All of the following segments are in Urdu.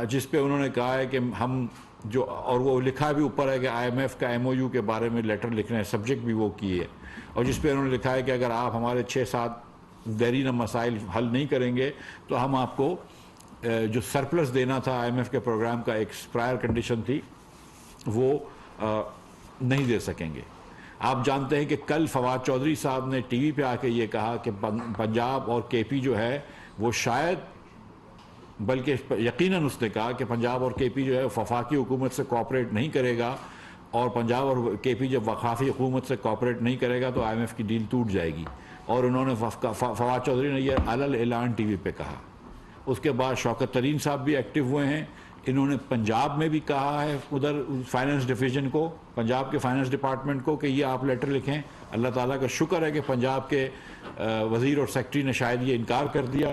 جس پہ انہوں نے کہا ہے کہ ہم جو، اور وہ لکھا بھی اوپر ہے کہ آئی ایم ایف کا ایم او یو کے بارے میں لیٹر لکھنا ہے، سبجیکٹ بھی وہ کی ہے، اور جس پہ انہوں نے لکھا ہے کہ اگر آپ ہمارے 6-7 دیرینہ مسائل حل نہیں کریں گے تو ہم آپ کو جو سرپلس دینا تھا آئی ایم ایف کے پروگرام کا، ایک پرائر کنڈیشن تھی، وہ نہیں دے سکیں گے۔ آپ جانتے ہیں کہ کل فواد چودھری صاحب نے ٹی وی پہ آ کے یہ کہا کہ پنجاب اور کے پی جو ہے وہ شاید، بلکہ یقیناً اس نے کہا کہ پنجاب اور کے پی جو ہے وفاقی حکومت سے کوآپریٹ نہیں کرے گا، اور پنجاب اور کے پی جب وفاقی حکومت سے کوآپریٹ نہیں کرے گا تو آئی ایم ایف کی ڈیل ٹوٹ جائے گی، اور انہوں نے فواد چودھری نے یہ علل اعلان ٹی وی پہ کہا۔ اس کے بعد شوکت ترین صاحب بھی ایکٹیو ہوئے ہیں، انہوں نے پنجاب میں بھی کہا ہے ادھر فائنانس ڈویژن کو، پنجاب کے فائنانس ڈپارٹمنٹ کو، کہ یہ آپ لیٹر لکھیں۔ اللہ تعالیٰ کا شکر ہے کہ پنجاب کے وزیر اور سیکٹری نے شاید یہ انکار کر دیا،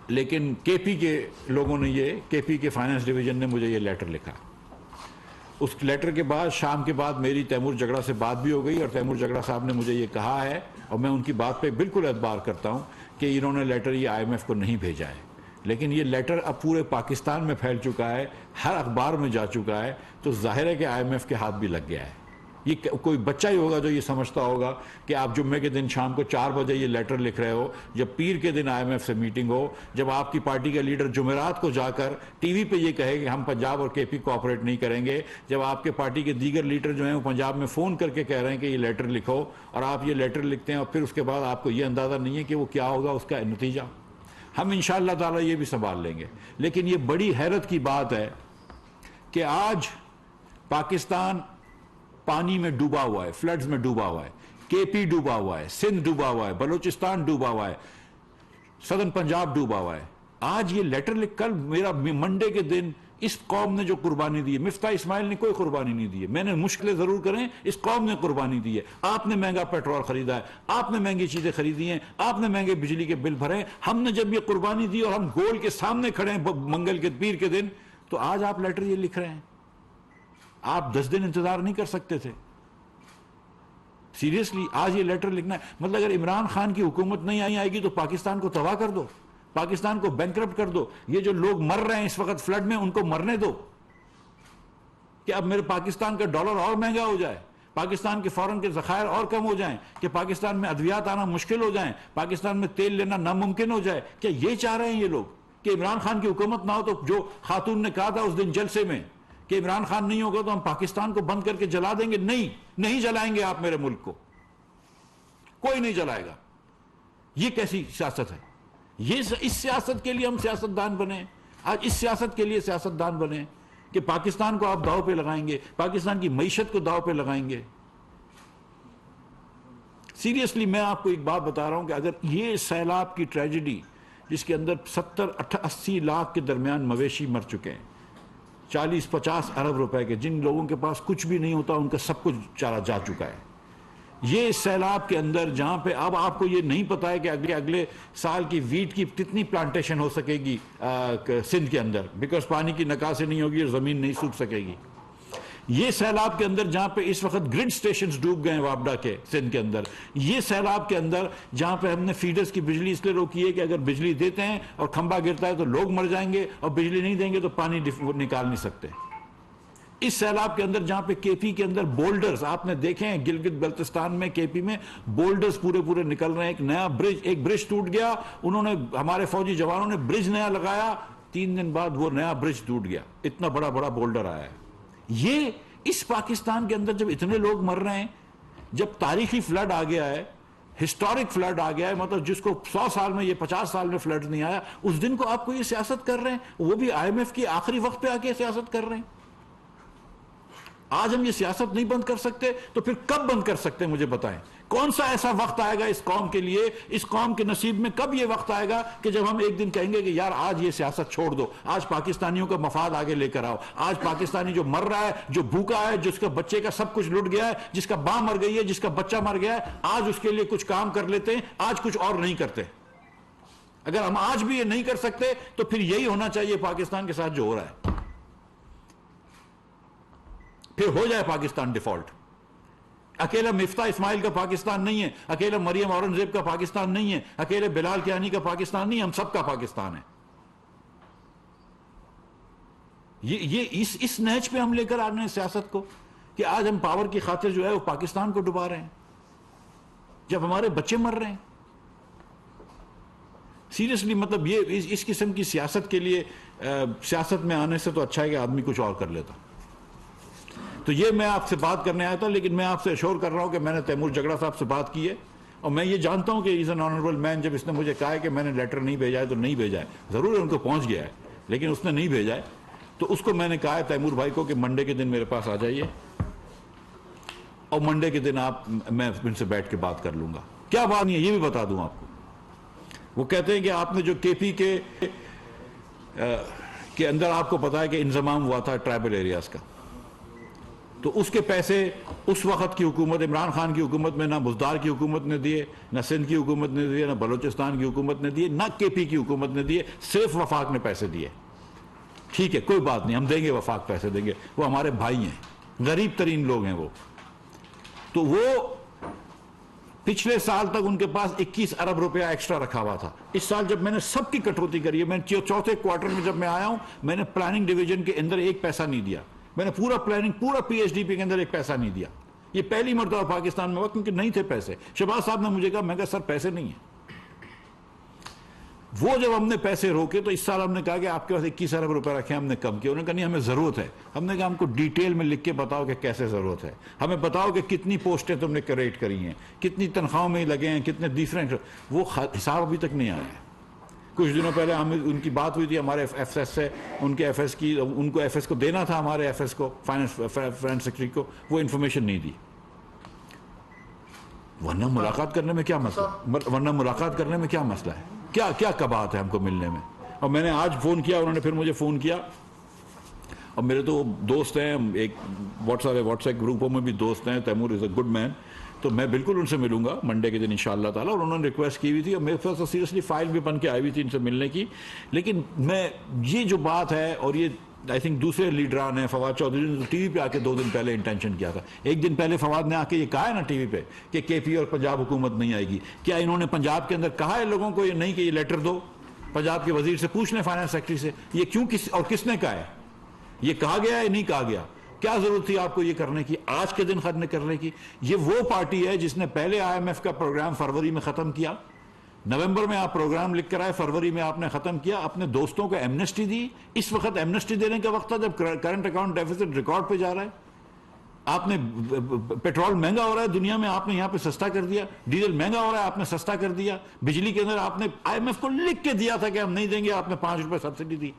لیکن کے پی کے لوگوں نے کے پی کے فائنانس ڈویژن نے مجھے یہ لیٹر لکھا۔ اس لیٹر کے بعد شام کے بعد میری تیمور جگڑا سے بات بھی ہو گئی، اور تیمور جگڑا صاحب نے مجھے یہ کہا ہے، اور میں ان کی بات پہ بالکل اعتبار کرتا ہوں، کہ انہوں نے لیٹر یہ آئی ایم ایف کو نہیں بھیجا ہے، لیکن یہ لیٹر اب پورے پاکستان میں پھیل چکا ہے، ہر اخبار میں جا چکا ہے، تو ظاہر ہے کہ آئی ایم ایف کے ہاتھ بھی لگ گیا ہے۔ یہ کوئی بچہ ہی ہوگا جو یہ سمجھتا ہوگا کہ آپ جمعے کے دن شام کو 4 بجے یہ لیٹر لکھ رہے ہو، جب پیر کے دن آئی ایم ایف سے میٹنگ ہو، جب آپ کی پارٹی کا لیڈر جمعرات کو جا کر ٹی وی پہ یہ کہے کہ ہم پنجاب اور کے پی کوآپریٹ نہیں کریں گے، جب آپ کے پارٹی کے دیگر لیڈر جو ہیں وہ پنجاب میں فون کر کے کہہ رہے ہیں کہ یہ لیٹر لکھو، اور آپ یہ لیٹر لکھتے ہیں، اور پھر اس کے بعد آپ کو یہ اندازہ نہیں ہے کہ وہ کیا ہوگا اس کا نتیجہ۔ ہم انشاءاللہ تعالی یہ بھی سنبھال لیں گے، لیکن یہ بڑی حیرت کی بات ہے کہ آج پاکستان پانی میں ڈوبا ہوا ہے، فلڈز میں ڈوبا ہوا ہے، کے پی ڈوبا ہوا ہے، سندھ ڈوبا ہوا ہے، بلوچستان ڈوبا ہوا ہے، سدرن پنجاب ڈوبا ہوا ہے۔ آج یہ لیٹر لکھ کر میرا منڈے کے دن اس قوم نے جو قربانی دی ہے، مفتاح اسماعیل نے کوئی قربانی نہیں دی ہے، میں نے مشکلیں ضرور کریں، اس قوم نے قربانی دی ہے۔ آپ نے مہنگا پیٹرول خریدا ہے، آپ نے مہنگی چیزیں خریدی ہیں، آپ نے مہنگے بجلی کے بل بھرے، ہم نے جب یہ قربانی دی اور ہم گول کے سامنے کھڑے ہیں منگل کے پیر کے دن، تو آج آپ لیٹر یہ لکھ رہے ہیں۔ آپ 10 دن انتظار نہیں کر سکتے تھے؟ سیریسلی آج یہ لیٹر لکھنا ہے؟ مطلب اگر عمران خان کی حکومت نہیں آئے گی تو پاکستان کو تباہ کر دو، پاکستان کو بینکرپٹ کر دو۔ یہ جو لوگ مر رہے ہیں اس وقت فلڈ میں، ان کو مرنے دو، کہ اب میرے پاکستان کا ڈالر اور مہنگا ہو جائے، پاکستان کے فورن کے ذخائر اور کم ہو جائیں، کہ پاکستان میں ادویات آنا مشکل ہو جائیں، پاکستان میں تیل لینا ناممکن ہو جائے۔ کیا یہ چاہ رہے ہیں یہ لوگ کہ عمران خان کی حکومت نہ ہو؟ تو جو خاتون نے کہا تھا اس دن جلسے میں کہ عمران خان نہیں ہوگا تو ہم پاکستان کو بند کر کے جلا دیں گے، نہیں جلائیں گے آپ میرے ملک کو، کوئی نہیں جلائے گا۔ یہ کیسی سیاست ہے؟ اس سیاست کے لیے ہم سیاستدان بنے، آج اس سیاست کے لیے سیاستدان بنے کہ پاکستان کو آپ داؤ پہ لگائیں گے، پاکستان کی معیشت کو داؤ پہ لگائیں گے۔ سیریسلی میں آپ کو ایک بات بتا رہا ہوں کہ اگر یہ سیلاب کی ٹریجڈی، جس کے اندر 70-80 لاکھ کے درمیان مویشی مر چکے ہیں، 40-50 ارب روپے کے، جن لوگوں کے پاس کچھ بھی نہیں ہوتا ان کا سب کچھ چارہ جا چکا ہے، یہ سیلاب کے اندر جہاں پہ اب آپ کو یہ نہیں پتا ہے کہ اگلے سال کی ویٹ کی کتنی پلانٹیشن ہو سکے گی سندھ کے اندر، بیکاز پانی کی نکاسی نہیں ہوگی اور زمین نہیں سوکھ سکے گی۔ یہ سیلاب کے اندر جہاں پہ اس وقت گرڈ سٹیشنز ڈوب گئے ہیں وابڈا کے سندھ کے اندر، یہ سیلاب کے اندر جہاں پہ ہم نے فیڈرز کی بجلی اس لیے روکی ہے کہ اگر بجلی دیتے ہیں اور کھمبا گرتا ہے تو لوگ مر جائیں گے، اور بجلی نہیں دیں گے تو پانی نکال نہیں سکتے۔ اس سیلاب کے اندر جہاں پہ کے پی کے اندر بولڈرز آپ نے دیکھے ہیں، گلگت بلتستان میں کے پی میں بولڈرز پورے نکل رہے ہیں۔ ایک نیا برج ٹوٹ گیا، انہوں نے، ہمارے فوجی جوانوں نے برج نیا لگایا، 3 دن بعد وہ نیا برج ٹوٹ گیا، اتنا بڑا بولڈر آیا ہے۔ یہ اس پاکستان کے اندر جب اتنے لوگ مر رہے ہیں، جب تاریخی فلڈ آ گیا ہے، ہسٹورک فلڈ آ گیا ہے، مطلب جس کو 100 سال میں، یہ 50 سال میں فلڈ نہیں آیا، اس دن کو آپ کو یہ سیاست کر رہے ہیں، وہ بھی آئی ایم ایف کی آخری وقت پہ آ کے سیاست کر رہے ہیں۔ آج ہم یہ سیاست نہیں بند کر سکتے تو پھر کب بند کر سکتے ہیں؟ مجھے بتائیں، کون سا ایسا وقت آئے گا اس قوم کے لیے، اس قوم کے نصیب میں کب یہ وقت آئے گا کہ جب ہم ایک دن کہیں گے کہ یار آج یہ سیاست چھوڑ دو، آج پاکستانیوں کا مفاد آگے لے کر آؤ، آج پاکستانی جو مر رہا ہے، جو بھوکا ہے، جس کا بچے کا سب کچھ لٹ گیا ہے، جس کا ماں مر گئی ہے، جس کا بچہ مر گیا ہے، آج اس کے لیے کچھ کام کر لیتے ہیں، آج کچھ اور نہیں کرتے۔ اگر ہم آج بھی یہ نہیں کر سکتے تو پھر یہی ہونا چاہیے پاکستان کے ساتھ جو ہو رہا ہے، پھر ہو جائے پاکستان ڈیفالٹ۔ اکیلا مفتاح اسماعیل کا پاکستان نہیں ہے، اکیلا مریم اورنگزیب کا پاکستان نہیں ہے، اکیلے بلال کیانی کا پاکستان نہیں ہے، ہم سب کا پاکستان ہے۔ یہ اس نہج پہ ہم لے کر آ رہے ہیں سیاست کو کہ آج ہم پاور کی خاطر جو ہے وہ پاکستان کو ڈبا رہے ہیں جب ہمارے بچے مر رہے ہیں. سیریسلی مطلب یہ اس قسم کی سیاست کے لیے سیاست میں آنے سے تو اچھا ہے کہ آدمی کچھ اور کر لیتا. تو یہ میں آپ سے بات کرنے آیا تھا, لیکن میں آپ سے اشور کر رہا ہوں کہ میں نے تیمور جگڑا صاحب سے بات کی ہے, اور میں یہ جانتا ہوں کہ از این آنریبل مین. جب اس نے مجھے کہا ہے کہ میں نے لیٹر نہیں بھیجا ہے تو نہیں بھیجا ہے, ضرور ان کو پہنچ گیا ہے لیکن اس نے نہیں بھیجا ہے. تو اس کو میں نے کہا ہے تیمور بھائی کو کہ منڈے کے دن میرے پاس آ جائیے, اور منڈے کے دن میں ان سے بیٹھ کے بات کر لوں گا. کیا بات نہیں ہے یہ بھی بتا دوں آپ کو. وہ کہتے ہیں کہ آپ نے جو کے پی کے اندر آپ کو پتا ہے کہ انضمام ہوا تھا ٹرائبل ایریاز کا, تو اس کے پیسے اس وقت کی حکومت, عمران خان کی حکومت میں نہ بزدار کی حکومت نے دیے, نہ سندھ کی حکومت نے دیے, نہ بلوچستان کی حکومت نے دیے, نہ کے پی کی حکومت نے دیے, صرف وفاق نے پیسے دیے. ٹھیک ہے کوئی بات نہیں, ہم دیں گے, وفاق پیسے دیں گے, وہ ہمارے بھائی ہیں, غریب ترین لوگ ہیں وہ. تو وہ پچھلے سال تک ان کے پاس 21 ارب روپیہ ایکسٹرا رکھا ہوا تھا. اس سال جب میں نے سب کی کٹوتی کری ہے, میں چوتھے کوارٹر میں جب میں آیا ہوں, میں نے پلاننگ ڈویژن کے اندر ایک پیسہ نہیں دیا. میں نے پورا پلاننگ, پورا پی ایچ ڈی پی کے اندر ایک پیسہ نہیں دیا. یہ پہلی مرتبہ پاکستان میں ہوا کیونکہ نہیں تھے پیسے. شہباز صاحب نے مجھے کہا, میں کہا سر پیسے نہیں ہیں. وہ جب ہم نے پیسے روکے تو اس سال ہم نے کہا کہ آپ کے پاس 21 ارب روپے رکھے, ہم نے کم کیا. انہوں نے کہا نہیں ہمیں ضرورت ہے. ہم نے کہا ہم کو ڈیٹیل میں لکھ کے بتاؤ کہ کیسے ضرورت ہے, ہمیں بتاؤ کہ کتنی پوسٹیں تم نے کریٹ کری ہیں, کتنی تنخواہوں میں لگے ہیں, کتنے ڈیفرنٹ. وہ حساب ابھی تک نہیں آیا ہے. کچھ دنوں پہلے ہمیں ان کی بات ہوئی تھی ہمارے ایف ایس سے, ان کے ایف ایس کی, ان کو ایف ایس کو دینا تھا, ہمارے ایف ایس کو, فائنانس سیکرٹری کو, وہ انفارمیشن نہیں دی. ورنہ ملاقات کرنے میں کیا مسئلہ ہے, کیا کباہت ہے ہم کو ملنے میں. اور میں نے آج فون کیا, انہوں نے پھر مجھے فون کیا, اور میرے تو دوست ہیں, ایک واٹس ایپ گروپوں میں بھی دوست ہیں, تیمور از اے گڈ مین, تو میں بالکل ان سے ملوں گا منڈے کے دن انشاءاللہ تعالیٰ. اور انہوں نے ریکویسٹ کی ہوئی تھی, اور میرے پاس تو سیریسلی فائل بھی بن کے آئی ہوئی تھی ان سے ملنے کی. لیکن میں یہ جو بات ہے, اور یہ آئی تھنک دوسرے لیڈران ہیں, فواد چودھری نے ٹی وی پہ آ کے 2 دن پہلے انٹینشن کیا تھا. ایک دن پہلے فواد نے آ کے یہ کہا ہے نا ٹی وی پہ کہ کے پی اور پنجاب حکومت نہیں آئے گی. کیا انہوں نے پنجاب کے اندر کہا ہے لوگوں کو یہ نہیں کہ یہ لیٹر دو؟ پنجاب کے وزیر سے پوچھ لیں, فائنانس سیکرٹری سے, یہ کیوں اور کس نے کہا ہے؟ یہ کہا گیا ہے نہیں کہا گیا؟ کیا ضرورت تھی آپ کو یہ کرنے کی, آج کے دن خرنے کرنے کی؟ یہ وہ پارٹی ہے جس نے پہلے آئی ایم ایف کا پروگرام فروری میں ختم کیا, نومبر میں آپ پروگرام لکھ کر آئے, فروری میں آپ نے ختم کیا, اپنے دوستوں کو ایمنسٹی دی. اس وقت ایمنسٹی دینے کا وقت تھا جب کرنٹ اکاؤنٹ ڈیفیسٹ ریکارڈ پہ جا رہا ہے. آپ نے پیٹرول مہنگا ہو رہا ہے دنیا میں, آپ نے یہاں پہ سستا کر دیا. ڈیزل مہنگا ہو رہا ہے, آپ نے سستا کر دیا. بجلی کے اندر آپ نے آئی ایم ایف کو لکھ کے دیا تھا کہ ہم نہیں دیں گے, آپ نے 5 روپے سبسڈی دی.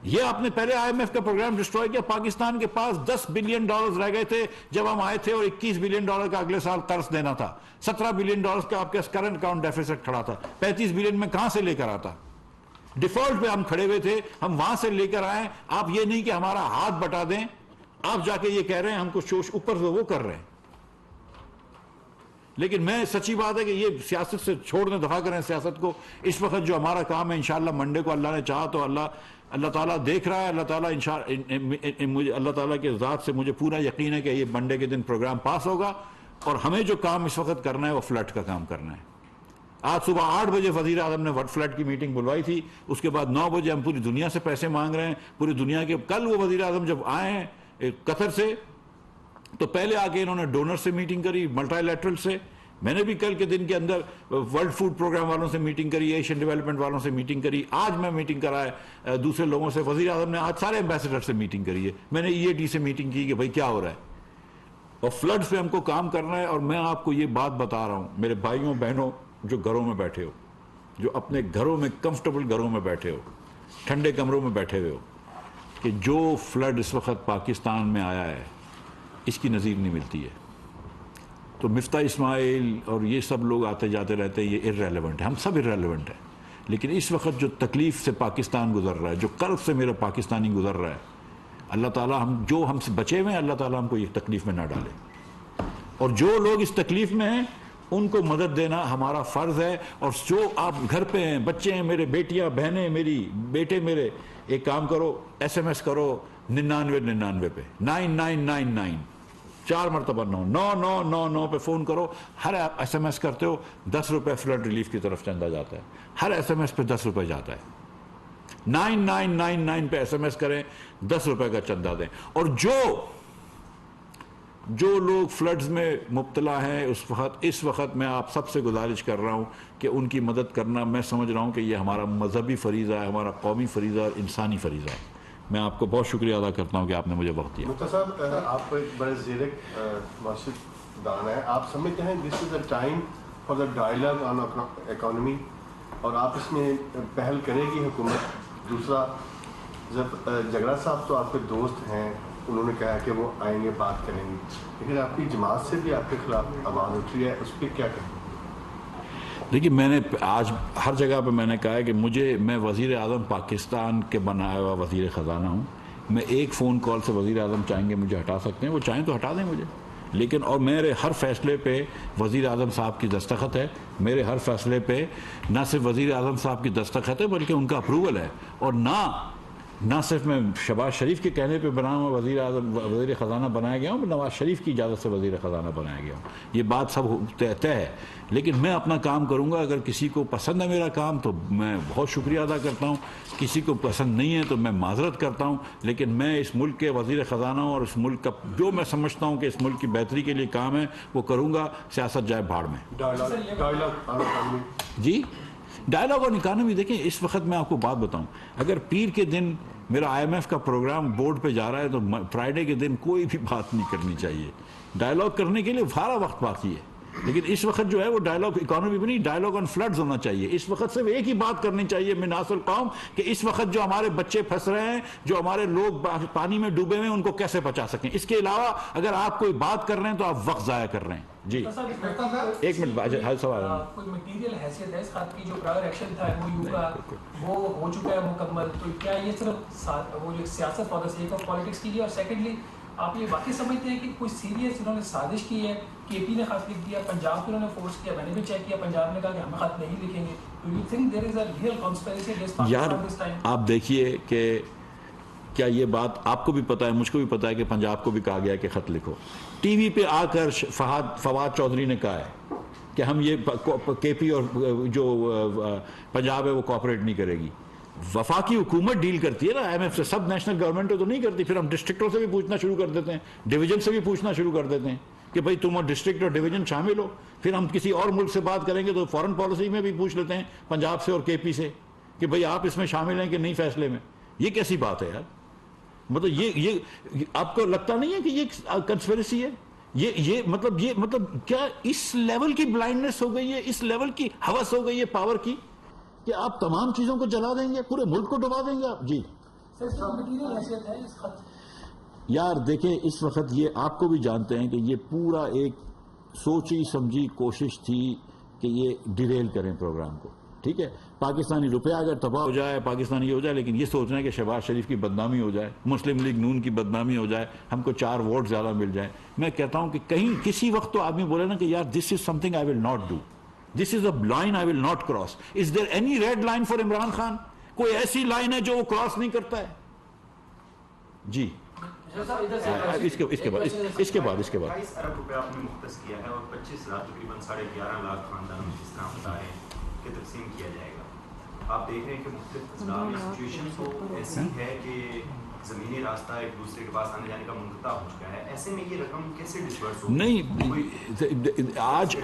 یہ آپ نے پہلے آئی ایم ایف کا پروگرام ڈسٹروائے کیا. پاکستان کے پاس $10 بلین رہ گئے تھے جب ہم آئے تھے, اور $21 بلین کا اگلے سال قرض دینا تھا. $17 بلین کا آپ کے کرنٹ اکاؤنٹ ڈیفیسٹ کھڑا تھا. 35 بلین میں کہاں سے لے کر آتا؟ ڈیفالٹ پہ ہم کھڑے ہوئے تھے, ہم وہاں سے لے کر آئے. آپ یہ نہیں کہ ہمارا ہاتھ بٹا دیں, آپ جا کے یہ کہہ رہے ہیں ہم کو شوش اوپر سے وہ کر رہے ہیں. لیکن میں سچی بات ہے کہ یہ سیاست سے چھوڑنے دفاع کریں سیاست کو. اس وقت جو ہمارا کام ہے انشاءاللہ منڈے کو اللہ نے چاہا تو اللہ تعالیٰ دیکھ رہا ہے. اللہ تعالیٰ کے ذات سے مجھے پورا یقین ہے کہ یہ منڈے کے دن پروگرام پاس ہوگا, اور ہمیں جو کام اس وقت کرنا ہے وہ فلڈ کا کام کرنا ہے. آج صبح 8 بجے وزیر اعظم نے فلڈ کی میٹنگ بلوائی تھی, اس کے بعد 9 بجے ہم پوری دنیا سے پیسے مانگ رہے ہیں, پوری دنیا کے. کل وہ وزیر اعظم جب آئے ہیں قطر سے, تو پہلے آ کے انہوں نے ڈونر سے میٹنگ کری, ملٹی لیٹرل سے. میں نے بھی کل کے دن کے اندر ورلڈ فوڈ پروگرام والوں سے میٹنگ کری, ایشین ڈیولپمنٹ والوں سے میٹنگ کری. آج میں میٹنگ کرائے دوسرے لوگوں سے. وزیر اعظم نے آج سارے ایمبیسڈر سے میٹنگ کری ہے. میں نے ای اے ٹی سے میٹنگ کی کہ بھائی کیا ہو رہا ہے, اور فلڈز پہ ہم کو کام کرنا ہے. اور میں آپ کو یہ بات بتا رہا ہوں میرے بھائیوں بہنوں جو گھروں میں بیٹھے ہو, جو اپنے گھروں میں کمفرٹیبل گھروں میں بیٹھے ہو, ٹھنڈے کمروں میں بیٹھے ہوئے ہو, کہ جو فلڈ اس وقت پاکستان میں آیا ہے اس کی نظیر نہیں ملتی ہے. تو مفتاح اسماعیل اور یہ سب لوگ آتے جاتے رہتے ہیں, یہ ارریلیونٹ ہے, ہم سب ارریلیونٹ ہیں. لیکن اس وقت جو تکلیف سے پاکستان گزر رہا ہے, جو قرض سے میرا پاکستانی گزر رہا ہے, اللہ تعالیٰ ہم سے بچے ہوئے ہیں, اللہ تعالیٰ ہم کو یہ تکلیف میں نہ ڈالے. اور جو لوگ اس تکلیف میں ہیں ان کو مدد دینا ہمارا فرض ہے. اور جو آپ گھر پہ ہیں, بچے ہیں میرے, بیٹیاں بہنیں میری, بیٹے میرے, ایک کام کرو, ایس ایم ایس کرو 9999 پہ, 9999 4 مرتبہ 9999 پہ فون کرو. ہر ایس ایم ایس کرتے ہو 10 روپے فلڈ ریلیف کی طرف چندہ جاتا ہے. ہر ایس ایم ایس پہ 10 روپے جاتا ہے. 9999 پہ SMS کریں, 10 روپے کا چندہ دیں. اور جو لوگ فلڈز میں مبتلا ہیں اس وقت میں آپ سب سے گزارش کر رہا ہوں کہ ان کی مدد کرنا, میں سمجھ رہا ہوں کہ یہ ہمارا مذہبی فریضہ ہے, ہمارا قومی فریضہ اور انسانی فریضہ ہے. میں آپ کو بہت شکریہ ادا کرتا ہوں کہ آپ نے مجھے وقت دیا. مفتی صاحب, آپ ایک بڑے زیرک معاشرت دان ہیں, آپ سمجھتے ہیں this is a time for the dialogue on economy, اور آپ اس میں پہل کرے گی حکومت؟ دوسرا, جب جگرا صاحب تو آپ کے دوست ہیں, انہوں نے کہا کہ وہ آئیں گے, بات کریں گے, لیکن آپ کی جماعت سے بھی آپ کے خلاف آواز اٹھ رہی ہے, اس پہ کیا کہیں؟ دیکھیے, میں نے آج ہر جگہ پہ میں نے کہا ہے کہ میں وزیر اعظم پاکستان کے بنایا ہوا وزیر خزانہ ہوں. میں ایک فون کال سے وزیر اعظم چاہیں گے مجھے ہٹا سکتے ہیں, وہ چاہیں تو ہٹا دیں مجھے, لیکن اور میرے ہر فیصلے پہ وزیر اعظم صاحب کی دستخط ہے. میرے ہر فیصلے پہ نہ صرف وزیر اعظم صاحب کی دستخط ہے بلکہ ان کا اپروول ہے. اور نہ صرف میں شہباز شریف کے کہنے پہ بنا ہوا وزیر خزانہ بنایا گیا ہوں, نواز شریف کی اجازت سے وزیر خزانہ بنایا گیا ہوں. یہ بات سب طے ہے, لیکن میں اپنا کام کروں گا. اگر کسی کو پسند ہے میرا کام تو میں بہت شکریہ ادا کرتا ہوں, کسی کو پسند نہیں ہے تو میں معذرت کرتا ہوں, لیکن میں اس ملک کے وزیر خزانہ ہوں اور اس ملک کا جو میں سمجھتا ہوں کہ اس ملک کی بہتری کے لیے کام ہے وہ کروں گا. سیاست جائے بھاڑ میں. جی, ڈائلاگ اور اکانومی. دیکھیں, اس وقت میں آپ کو بات بتاؤں, اگر پیر کے دن میرا IMF کا پروگرام بورڈ پہ جا رہا ہے تو فرائیڈے کے دن کوئی بھی بات نہیں کرنی چاہیے. ڈائلاگ کرنے کے لیے سارا وقت باقی ہے, لیکن اس وقت جو ہے وہ ڈائلاگ اکانومی بھی نہیں, ڈائلاگ آن فلڈز ہونا چاہیے. اس وقت صرف ایک ہی بات کرنی چاہیے مناص القوم, کہ اس وقت جو ہمارے بچے پھنس رہے ہیں, جو ہمارے لوگ پانی میں ڈوبے ہوئے ہیں, ان کو کیسے بچا سکیں. اس کے علاوہ اگر آپ کوئی بات کر رہے ہیں تو آپ وقت ضائع کر رہے ہیں. جی ایک منٹ, ہر سوال کوئی میٹیریل حیثیت ہے اس خط کی, جو پرائر ایکشن تھا MOU کا وہ ہو چکا ہے مکمل, تو کیا یہ صرف وہ جو سیاست for the sake of politics کی ہے؟ اور سیکنڈلی, آپ یہ واقعی سمجھتے ہیں کہ کوئی سیریس انہوں نے سازش کی ہے؟ KP نے خط لکھ دیا, پنجاب کو انہوں نے فورس کیا, میں نے بھی چیک کیا, پنجاب نے کہا کہ ہم خط نہیں لکھیں گے. Do you think there is a real conspiracy against Pakistan this time? آپ دیکھیے کہ کیا یہ بات آپ کو بھی پتا ہے, مجھ کو بھی پتا ہے کہ پنجاب کو بھی کہا گیا کہ خط لکھو. ٹی وی پہ آ کر فواد چودھری نے کہا ہے کہ ہم یہ KP اور جو پنجاب ہے وہ کوآپریٹ نہیں کرے گی. وفاقی حکومت ڈیل کرتی ہے نا IMF سے, سب نیشنل گورنمنٹیں تو نہیں کرتی. پھر ہم ڈسٹرکٹوں سے بھی پوچھنا شروع کر دیتے ہیں, ڈویژن سے بھی پوچھنا شروع کر دیتے ہیں کہ بھائی تم اور ڈسٹرکٹ اور ڈویژن شامل ہو. پھر ہم کسی اور ملک سے بات کریں گے تو فارن پالیسی میں بھی پوچھ لیتے ہیں پنجاب سے اور KP سے کہ بھائی آپ اس میں شامل ہیں کہ نہیں فیصلے میں. یہ کیسی بات ہے یار؟ مطلب یہ آپ کو لگتا نہیں ہے کہ یہ کنسپیریسی ہے؟ یہ مطلب کیا اس لیول کی بلائنڈنس ہو گئی ہے, اس لیول کی ہوس ہو گئی ہے پاور کی کہ آپ تمام چیزوں کو جلا دیں گے, پورے ملک کو ڈبا دیں گے آپ؟ جی یار دیکھیں, اس وقت یہ آپ کو بھی جانتے ہیں کہ یہ پورا ایک سوچی سمجھی کوشش تھی کہ یہ ڈیریل کریں پروگرام کو. ٹھیک ہے, پاکستانی روپیہ اگر تباہ ہو جائے, پاکستانی ہو جائے, لیکن یہ سوچنا ہے کہ شہباز شریف کی بدنامی ہو جائے, مسلم لیگ نون کی بدنامی ہو جائے, ہم کو 4 ووٹ زیادہ مل جائیں. میں کہتا ہوں کہ کہیں کسی وقت تو آدمی بولے نا کہ یار this is something I will not do, this is a line I will not cross. Is there any red line for Imran Khan? کوئی ایسی لائن ہے جو وہ کراس نہیں کرتا ہے؟ جی اس کے بعد 22 ارب روپے آپ نے مختص کیا ہے اور 25 لاکھ تقریباً 11.5 لاکھ خاندانوں میں جس طرح بتا رہے ہیں کہ تقسیم کیا جائے گا. آپ دیکھ رہے ہیں کہ مختلف اضلاع میں سچویشن تو ایسی ہے کہ زمینی راستہ ایک دوسرے کے پاس آنے جانے کا منقطع ہو چکا ہے. ایسے میں یہ رقم کیسے ڈسبرس ہوگی؟ نہیں, آج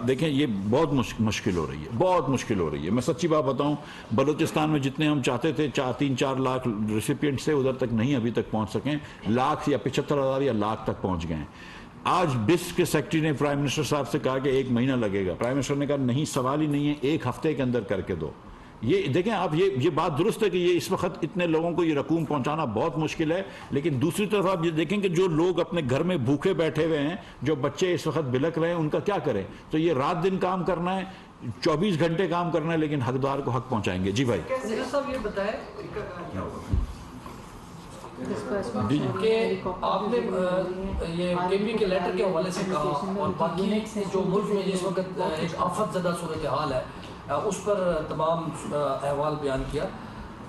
دیکھیں یہ بہت مشکل ہو رہی ہے, بہت مشکل ہو رہی ہے. میں سچی بات بتاؤں, بلوچستان میں جتنے ہم چاہتے تھے 3-4 لاکھ ریسیپینٹ سے, ادھر تک نہیں ابھی تک پہنچ سکیں. لاکھ یا 75,000 یا لاکھ تک پہنچ گئے ہیں. آج BIS کے سیکرٹری نے پرائم منسٹر صاحب سے کہا کہ 1 مہینہ لگے گا. پرائم منسٹر نے کہا نہیں, سوال ہی نہیں ہے, 1 ہفتے کے اندر کر کے دو. یہ دیکھیں آپ, یہ بات درست ہے کہ یہ اس وقت اتنے لوگوں کو یہ رقوم پہنچانا بہت مشکل ہے, لیکن دوسری طرف آپ یہ دیکھیں کہ جو لوگ اپنے گھر میں بھوکے بیٹھے ہوئے ہیں, جو بچے اس وقت بلک رہے ہیں, ان کا کیا کریں؟ تو یہ رات دن کام کرنا ہے, 24 گھنٹے کام کرنا ہے, لیکن حقدار کو حق پہنچائیں گے. جی بھائی صاحب یہ بتائیں کہ آپ نے یہ KP کے لیٹر کے حوالے سے کہا اور باقی جو ملک میں جس وقت ایک آفت زدہ صورتحال ہے اس پر تمام احوال بیان کیا.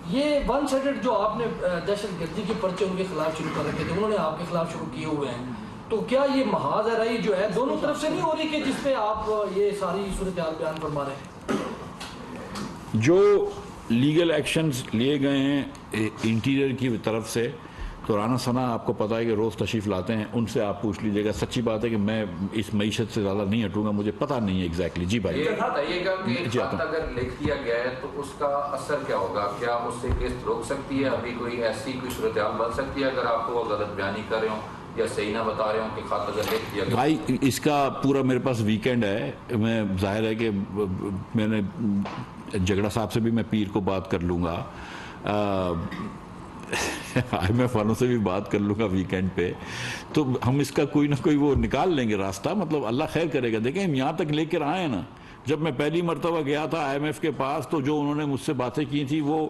یہ ون سائیڈڈ جو آپ نے دہشت گردی کے پرچے ان کے خلاف شروع کر رکھے تھے, انہوں نے آپ کے خلاف شروع کیے ہوئے ہیں, تو کیا یہ محاذ رائی جو ہے دونوں طرف سے نہیں ہو رہی کہ جس پہ آپ یہ ساری صورتحال بیان فرما رہے ہیں؟ جو لیگل ایکشنز لیے گئے ہیں انٹیریئر کی طرف سے، تو رانا ثنا آپ کو پتہ ہے کہ روز تشریف لاتے ہیں، ان سے آپ پوچھ لیجئے گا. سچی بات ہے کہ میں اس معیشت سے زیادہ نہیں ہٹوں گا، مجھے پتہ نہیں ہے ایگزیکٹلی. جی بھائی، یہ بتائیے گا کہ خط اگر لکھ دیا گیا ہے تو اس کا اثر کیا ہوگا؟ کیا اس سے کیس روک سکتی ہے؟ ابھی کوئی ایسی کوئی صورتحال بن سکتی ہے اگر آپ کو غلط بیانی کر رہے ہوں یا صحیح نہ بتا رہے ہوں کہ خط اگر لکھ دیا گیا؟ بھائی اس کا پورا میرے پاس ویکینڈ ہے، میں ظاہر ہے کہ میں نے جھگڑا صاحب سے بھی میں پیر کو بات کر لوں گا، IMF والوں سے بھی بات کر لوں گا ویکینڈ پہ، تو ہم اس کا کوئی نہ کوئی وہ نکال لیں گے راستہ. مطلب اللہ خیر کرے گا. دیکھیں ہم یہاں تک لے کر آئے ہیں نا. جب میں پہلی مرتبہ گیا تھا IMF کے پاس تو جو انہوں نے مجھ سے باتیں کی تھی وہ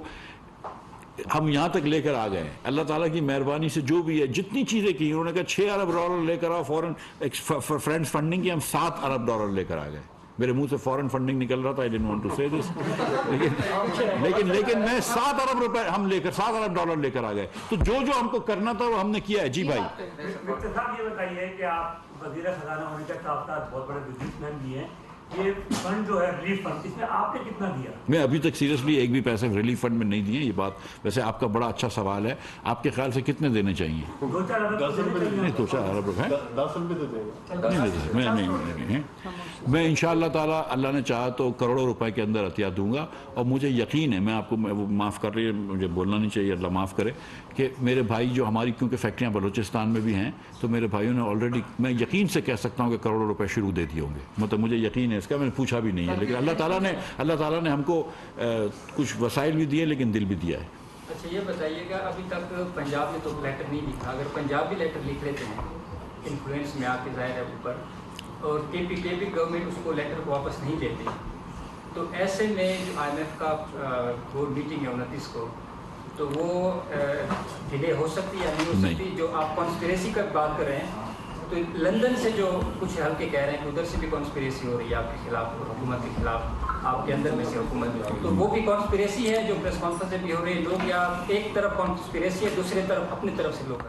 ہم یہاں تک لے کر آ گئے. اللہ تعالیٰ کی مہربانی سے جو بھی ہے جتنی چیزیں کی انہوں نے کہا $6 ارب لے کر آؤ فورن فرینڈز فنڈنگ کی، ہم $7 ارب لے کر آ گئے. میرے منہ سے فورن فنڈنگ نکل رہا تھا، I didn't want to say this. لیکن میں $7 ارب ہم لے کر $7 ارب لے کر آ گئے. تو جو ہم کو کرنا تھا وہ ہم نے کیا ہے. جی بھائی ڈاکٹر صاحب یہ بتائیے کہ آپ وزیر خزانہ ہونے کے ساتھ ساتھ بہت بڑے بزنس مین بھی ہیں، یہ فنڈ جو ہے ریلیف فنڈ، اس میں آپ نے کتنا دیا؟ میں ابھی تک سیریسلی ایک بھی پیسے ریلیف فنڈ میں نہیں دیے. یہ بات ویسے آپ کا بڑا اچھا سوال ہے. آپ کے خیال سے کتنے دینے چاہیے؟ 2-4 ارب نہیں 2-4 ارب روپے 10 روپے تو دیں نہیں. گے. میں انشاءاللہ تعالیٰ اللہ نے چاہا تو کروڑوں روپے کے اندر عطیہ دوں گا. اور مجھے یقین ہے، میں آپ کو معاف کر رہی ہے، مجھے بولنا نہیں چاہیے، اللہ معاف کرے، کہ میرے بھائی جو ہماری کیونکہ فیکٹریاں بلوچستان میں بھی ہیں تو میرے بھائیوں نے آلریڈی، میں یقین سے کہہ سکتا ہوں کہ کروڑوں روپے شروع دے دیے ہوں گے. مطلب مجھے یقین ہے اس کا، میں نے پوچھا بھی نہیں ہے. لیکن اللہ تعالیٰ نے ہم کو کچھ وسائل بھی دیے لیکن دل بھی دیا ہے. اچھا یہ بتائیے گا، ابھی تک پنجاب نے تو لیٹر نہیں لکھا، اگر پنجاب بھی لیٹر لکھ لیتے ہیں انفلوئنس میں آ کے ظاہر ہے اوپر، اور کے پی گورنمنٹ اس کو لیٹر کو واپس نہیں لیتے، تو ایسے میں جو IMF کا بورڈ میٹنگ ہے 29 کو، تو وہ ڈیلے ہو سکتی ہے یا نہیں ہو سکتی؟ جو آپ کانسپریسی کا بات کر رہے ہیں، تو لندن سے جو کچھ ہلکے کہہ رہے ہیں کہ ادھر سے بھی کانسپریسی ہو رہی ہے آپ کے خلاف، حکومت کے خلاف، آپ کے اندر میں سے حکومت، تو وہ بھی کانسپریسی ہے جو پریس کانفرنس بھی ہو رہی ہے، لوگ یا ایک طرف کانسپریسی ہے دوسری طرف اپنی طرف سے لوگ